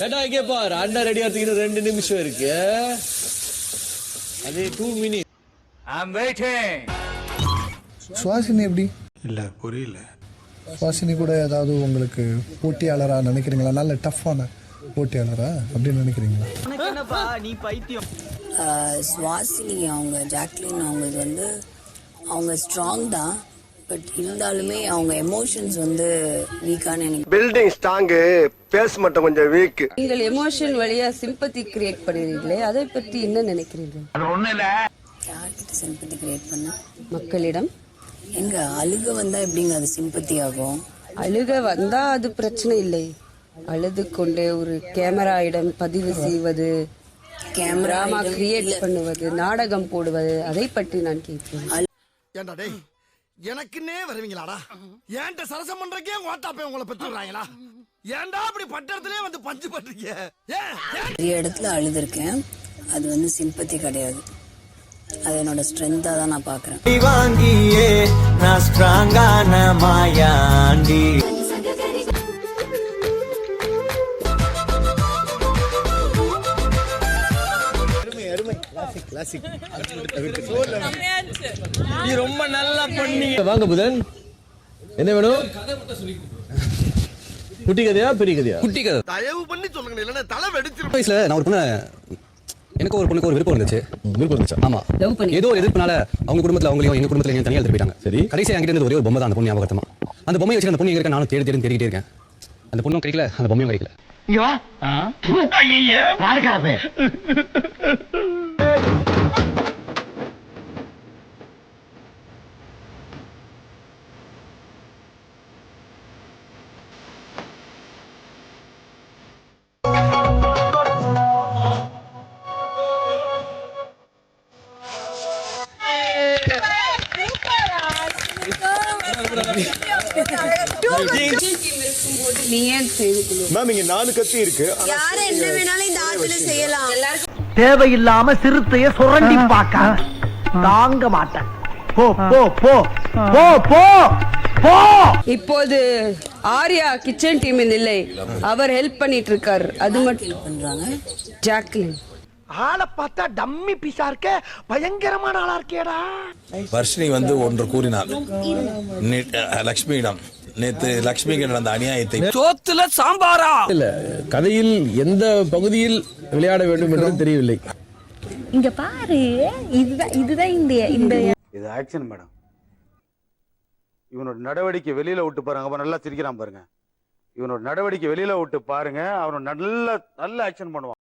ஏடா இங்கே பாரு அண்ணா ரெடி ஆகிறதுக்கு 2 நிமிஷம் இருக்கு. அது 2 minutes. I'm waiting. சுவாசினி எப்படி? இல்ல புரியல. சுவாசினி கூட ஏதாவது உங்களுக்கு போட்டியாளரா நினைக்கிறீங்களா? நல்ல டஃப்பான போட்டியாளரா அப்படின்னு நினைக்கிறீங்களா? நீ பைத்தியம். சுவாசினி அவங்க ஜாக்லின் அவங்க இது வந்து அவங்க ஸ்ட்ராங் தான். பட் இருந்தாலுமே அவங்க எமோஷன்ஸ் வந்து வீக்கான எனக்கு. பில்டிங் ஸ்ட்ராங், பேஸ் மட்டும் கொஞ்சம் வீக். நீங்கள் எமோஷன் வழியா சிம்பத்தி கிரியேட் பண்ணுறீங்களே, அதை பற்றி என்ன நினைக்கிறீர்கள்? அது ஒண்ணு இல்ல. யார்கிட்ட சிம்பத்தி கிரியேட் பண்ண? மக்களிடம். எங்க அழுக வந்தா எப்படிங்க அது சிம்பத்தி ஆகும்? அழுக வந்தா அது பிரச்சனை இல்லை. அழுது கொண்டே ஒரு கேமராயிடம் பதிவு செய்வது, கேமராமா கிரியேட் பண்ணுவது, நாடகம் போடுவது, அதை பற்றி நான் கேட்கிறேன். ஏண்டா டேய், எனக்குன்னே வருவீங்களாடா? ஏன்ட்ட சரசம் பண்றக்கே ஓட்டாப்பே உங்களை பெற்றுறாங்களா? ஏன்டா அப்படி பட்டறதுலயே வந்து பஞ்சு பண்றீங்க? நிறைய இடத்துல அழுதுருக்கேன். அது வந்து சிம்பத்தி கிடையாது. அது என்னோட ஸ்ட்ரென்த்தா தான் நான் பாக்குறேன். வாங்கியே நான் ஸ்ட்ராங்கான மாயாண்டி. நீ ரொம்ப நல்லா பண்ணீங்க. வாங்க புதன், என்ன வேணும்? குட்டி கதையா பெரிய கதையா? குட்டி கதை. தயவு பண்ணி சொல்லுங்க, இல்லன்னா தலை வெடிச்சிரும். வயசுல நான் ஒரு பொண்ணு, எனக்கு ஒரு பொண்ணுக்கு ஒரு விருப்பம் இருந்துச்சு. ஆமா, ஏதோ ஒரு எதிர்ப்புனால அவங்க குடும்பத்துல அவங்களையும் எங்க குடும்பத்துல தனியா எடுத்து போயிட்டாங்க. சரி, கடைசியா என்கிட்ட இருந்தது ஒரே ஒரு பொம்மை தான், அந்த பொண்ணு ஞாபகமா. அந்த பொம்மையை வச்சு அந்த பொண்ணு எங்க இருக்க நானும் தேடிட்டே இருக்கேன். அந்த பொண்ணும் கிடைக்கல, அந்த பொம்மையும் கிடைக்கல. தேவையில்லாம சிறுத்தைய சுரண்டி பார்க்க தாங்க மாட்டேன். போ போ போ போ போ போ. இப்போது ஆர்யா கிச்சன் டீமில் இல்லை, அவர் ஹெல்ப் பண்ணிட்டு இருக்காரு. அது மட்டும் ஹெல்ப் பண்றாங்க. ஜாக்லின் ஆளை பார்த்தா டம்மி பீஸா இருக்க, பயங்கரமான ஆளா இருக்கேடா. வர்ஷினி வந்து ஒன்று கூறினார் லக்ஷ்மியிடம். நேத்து லக்ஷ்மிக்கு நடந்த அநியாயத்தை சோத்துல சாம்பாரா இல்ல, கதையில் எந்த பகுதியில் விளையாட வேண்டும் என்று தெரியவில்லை. இங்க பாரு, இதுதான் இந்த இது ஆக்ஷன் மேடம். இவனோட நடவடிக்கை வெளியில விட்டு பாருங்க. அப்ப நல்லா சிரிக்கிறான் பாருங்க. இவனோட நடவடிக்கை வெளியில விட்டு பாருங்க, அவனோட நல்ல ஆக்ஷன் பண்ணுவான்.